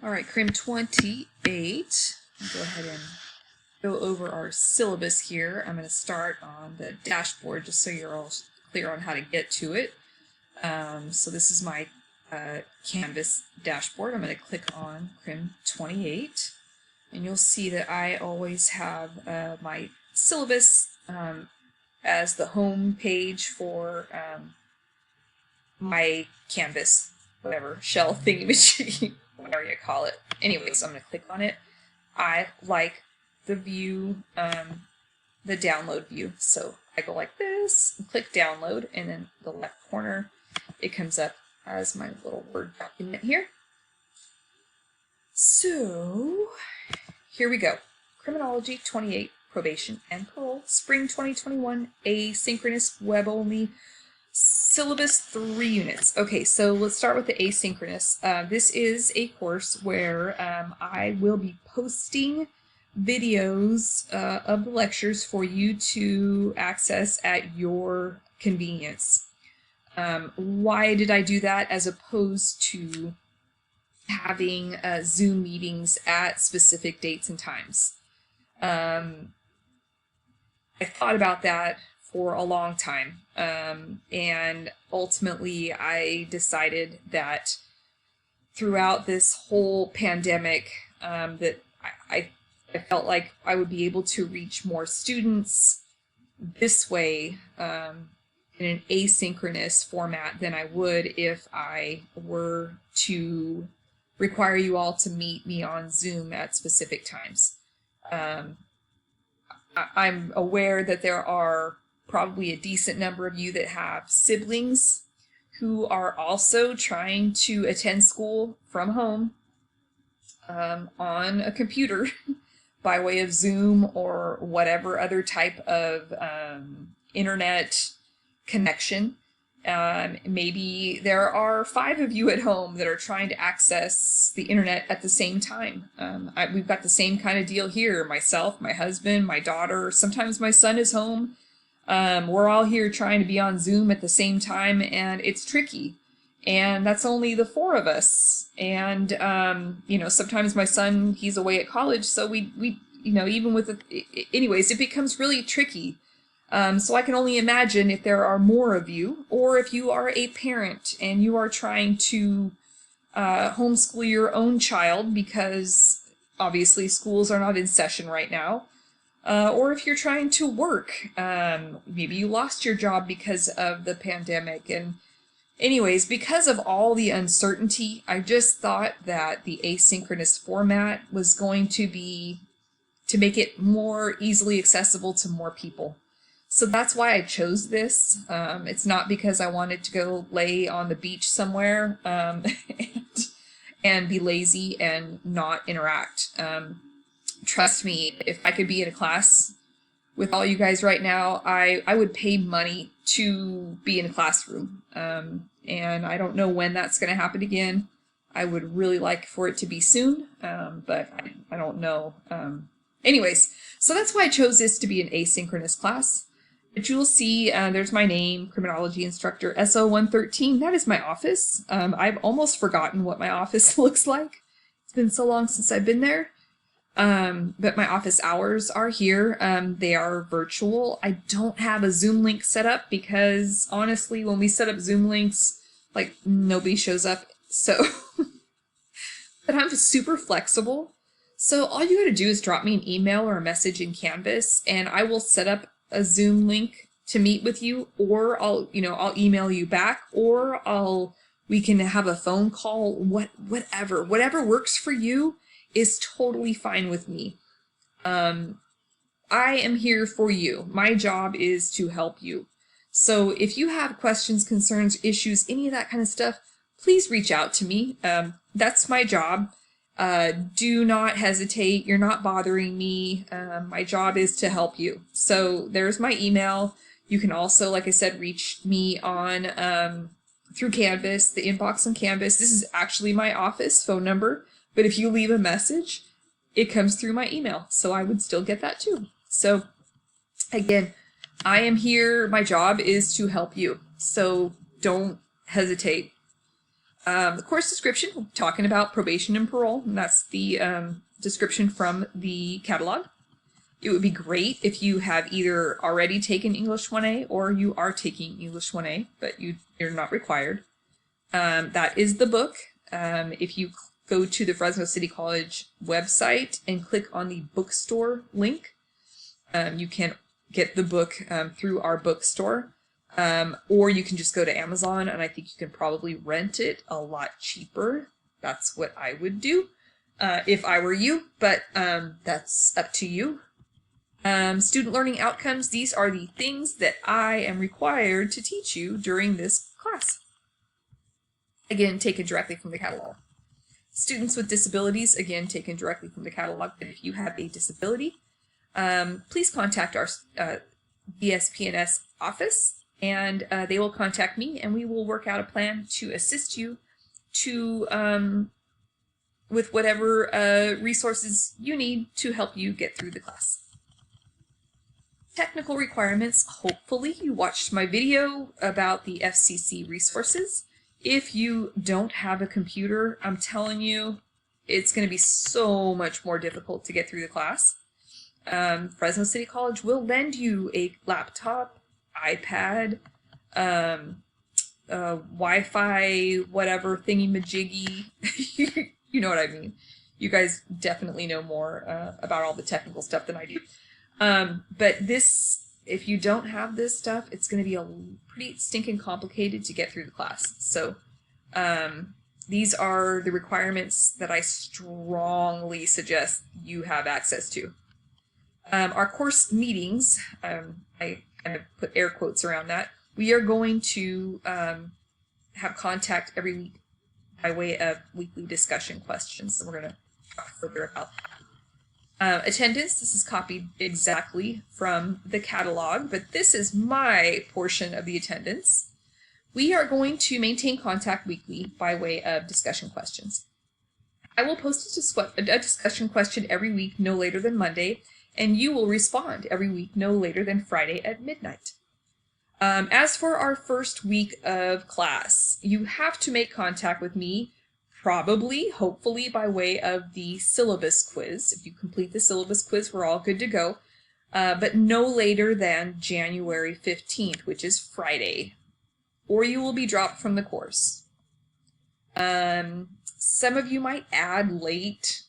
All right, crim 28. Go ahead and go over our syllabus here. I'm going to start on the dashboard just so you're all clear on how to get to it. So this is my Canvas dashboard. I'm going to click on crim 28, and you'll see that I always have my syllabus as the home page for my Canvas, whatever, shell thingamajiggy, whatever you call it. Anyways, I'm going to click on it. I like the view, the download view. So I go like this, and click download, and then the left corner, it comes up as my little Word document here. So here we go. Criminology 28, Probation and Parole, Spring 2021, asynchronous web only, syllabus 3 units. Okay, so let's start with the asynchronous. This is a course where I will be posting videos of the lectures for you to access at your convenience. Why did I do that as opposed to having Zoom meetings at specific dates and times? I thought about that for a long time, and ultimately I decided that throughout this whole pandemic that I felt like I would be able to reach more students this way in an asynchronous format than I would if I were to require you all to meet me on Zoom at specific times. I'm aware that there are probably a decent number of you that have siblings who are also trying to attend school from home on a computer by way of Zoom or whatever other type of internet connection. Maybe there are 5 of you at home that are trying to access the internet at the same time. We've got the same kind of deal here. Myself, my husband, my daughter, sometimes my son is home. We're all here trying to be on Zoom at the same time, and it's tricky. And that's only the 4 of us. And, you know, sometimes my son, he's away at college, so we you know, even with anyways, it becomes really tricky. So I can only imagine if there are more of you, or if you are a parent and you are trying to homeschool your own child because obviously schools are not in session right now, or if you're trying to work, maybe you lost your job because of the pandemic. And anyways, because of all the uncertainty, I just thought that the asynchronous format was going to be to make it more easily accessible to more people. So that's why I chose this. It's not because I wanted to go lay on the beach somewhere and be lazy and not interact. Trust me, if I could be in a class with all you guys right now, I would pay money to be in a classroom. And I don't know when that's going to happen again. I would really like for it to be soon, but I don't know. Anyways, so that's why I chose this to be an asynchronous class. But you'll see there's my name, Criminology Instructor SO113. That is my office. I've almost forgotten what my office looks like. It's been so long since I've been there. But my office hours are here. They are virtual. I don't have a Zoom link set up because honestly, when we set up Zoom links, like nobody shows up. So, but I'm super flexible. So all you gotta do is drop me an email or a message in Canvas, and I will set up a Zoom link to meet with you, or I'll email you back, or we can have a phone call. Whatever works for you is totally fine with me. I am here for you. My job is to help you. So if you have questions, concerns, issues, any of that kind of stuff, please reach out to me. That's my job. Do not hesitate. You're not bothering me. My job is to help you. So there's my email. You can also, like I said, reach me on through Canvas, the inbox on Canvas. This is actually my office phone number, but if you leave a message, it comes through my email. So I would still get that too. So again, I am here. My job is to help you. So don't hesitate. The course description, we're talking about probation and parole, and that's the description from the catalog. It would be great if you have either already taken English 1A or you are taking English 1A, but you're not required. That is the book. If you go to the Fresno City College website and click on the bookstore link, you can get the book through our bookstore. Or you can just go to Amazon, and I think you can probably rent it a lot cheaper. That's what I would do if I were you, but that's up to you. Student learning outcomes, these are the things that I am required to teach you during this class. Again, taken directly from the catalog. Students with disabilities, again, taken directly from the catalog. But if you have a disability, please contact our VSPNS office, and they will contact me, and we will work out a plan to assist you with whatever resources you need to help you get through the class. Technical requirements, hopefully you watched my video about the FCC resources. If you don't have a computer, I'm telling you, it's going to be so much more difficult to get through the class. Fresno City College will lend you a laptop, iPad, Wi-Fi, whatever thingy-majiggy. You know what I mean. You guys definitely know more about all the technical stuff than I do. But this, if you don't have this stuff, it's going to be pretty stinking complicated to get through the class. So these are the requirements that I strongly suggest you have access to. Our course meetings, I kind of put air quotes around that. We are going to have contact every week by way of weekly discussion questions. So we're going to talk further about that. Attendance, this is copied exactly from the catalog, but this is my portion of the attendance. We are going to maintain contact weekly by way of discussion questions. I will post a discussion question every week, no later than Monday, and you will respond every week, no later than Friday at midnight. As for our first week of class, you have to make contact with me, probably, hopefully, by way of the syllabus quiz. If you complete the syllabus quiz, we're all good to go, but no later than January 15th, which is Friday, or you will be dropped from the course. Some of you might add late,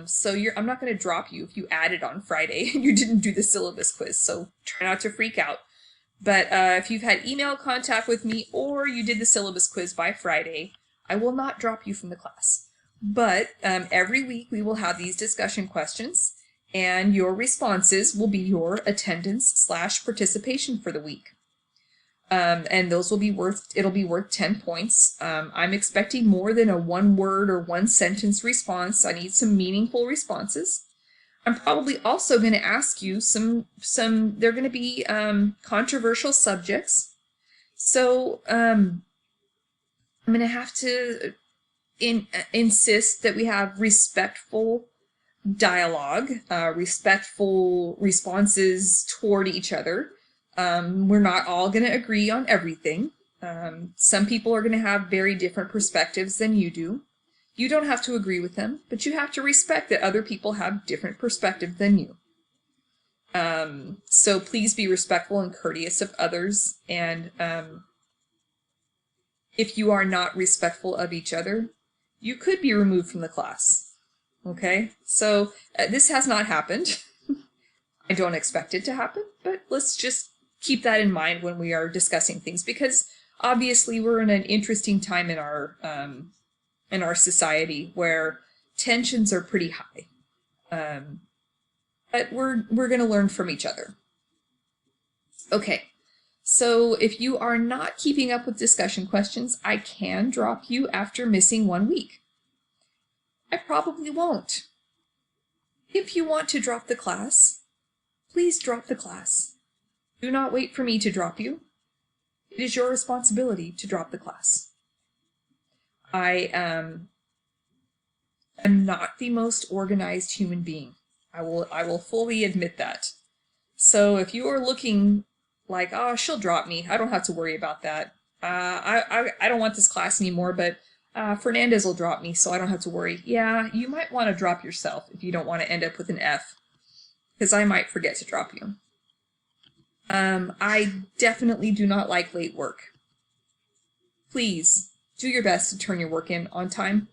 so I'm not going to drop you if you added on Friday and you didn't do the syllabus quiz, so try not to freak out. But if you've had email contact with me or you did the syllabus quiz by Friday, I will not drop you from the class. But every week we will have these discussion questions, and your responses will be your attendance/participation for the week. And those will be it'll be worth 10 points. I'm expecting more than a 1-word or 1-sentence response. I need some meaningful responses. I'm probably also going to ask you they're going to be controversial subjects. So I'm going to have to insist that we have respectful dialogue, respectful responses toward each other. We're not all going to agree on everything. Some people are going to have very different perspectives than you do. You don't have to agree with them, but you have to respect that other people have different perspectives than you. So please be respectful and courteous of others, and if you are not respectful of each other, you could be removed from the class. Okay? So this has not happened. I don't expect it to happen, but let's just keep that in mind when we are discussing things, because obviously we're in an interesting time in our society where tensions are pretty high. But we're going to learn from each other. Okay. So if you are not keeping up with discussion questions, I can drop you after missing 1 week. I probably won't. If you want to drop the class, please drop the class. Do not wait for me to drop you. It is your responsibility to drop the class. I am not the most organized human being. I will fully admit that. So if you are looking like, oh, she'll drop me, I don't have to worry about that. I don't want this class anymore, but Fernandez will drop me, so I don't have to worry. Yeah, you might want to drop yourself if you don't want to end up with an F, because I might forget to drop you. I definitely do not like late work. Please do your best to turn your work in on time.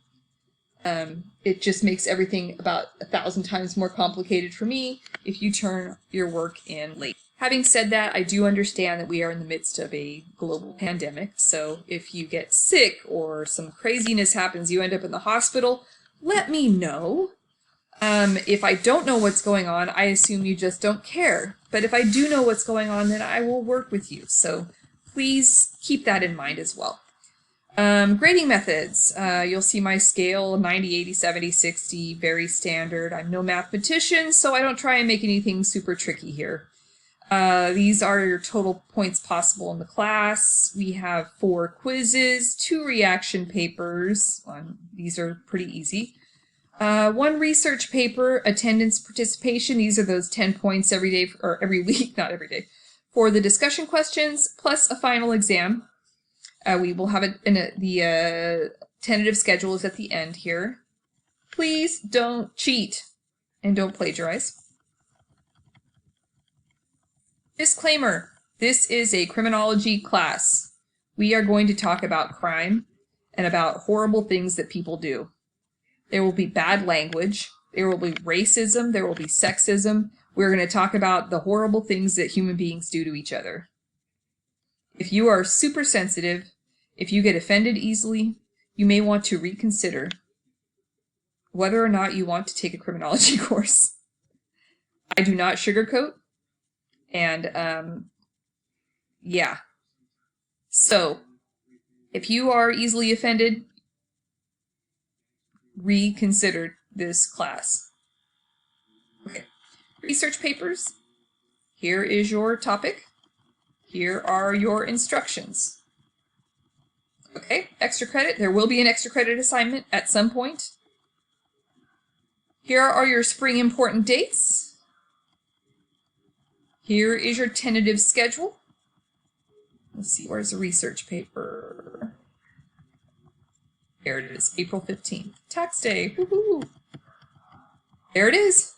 It just makes everything about 1,000 times more complicated for me if you turn your work in late. Having said that, I do understand that we are in the midst of a global pandemic, so if you get sick or some craziness happens, you end up in the hospital, let me know. If I don't know what's going on, I assume you just don't care. But if I do know what's going on, then I will work with you. So please keep that in mind as well. Grading methods. You'll see my scale, 90, 80, 70, 60, very standard. I'm no mathematician, so I don't try and make anything super tricky here. These are your total points possible in the class. We have 4 quizzes, 2 reaction papers. These are pretty easy. 1 research paper, attendance, participation. These are those 10 points every day, or every week, not every day, for the discussion questions, plus a final exam. We will have it in the tentative schedule is at the end here. Please don't cheat and don't plagiarize. Disclaimer, this is a criminology class. We are going to talk about crime and about horrible things that people do. There will be bad language, there will be racism, there will be sexism. We're going to talk about the horrible things that human beings do to each other. If you are super sensitive, if you get offended easily, you may want to reconsider whether or not you want to take a criminology course. I do not sugarcoat. And, yeah. So, if you are easily offended, reconsider this class. Okay. Research papers. Here is your topic. Here are your instructions. Okay, extra credit. There will be an extra credit assignment at some point. Here are your spring important dates. Here is your tentative schedule. Let's see, where's the research paper? There it is, April 15th. Tax day, woohoo! There it is.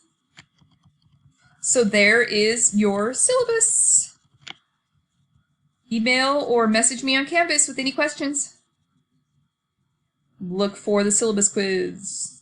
So there is your syllabus. Email or message me on Canvas with any questions. Look for the syllabus quiz.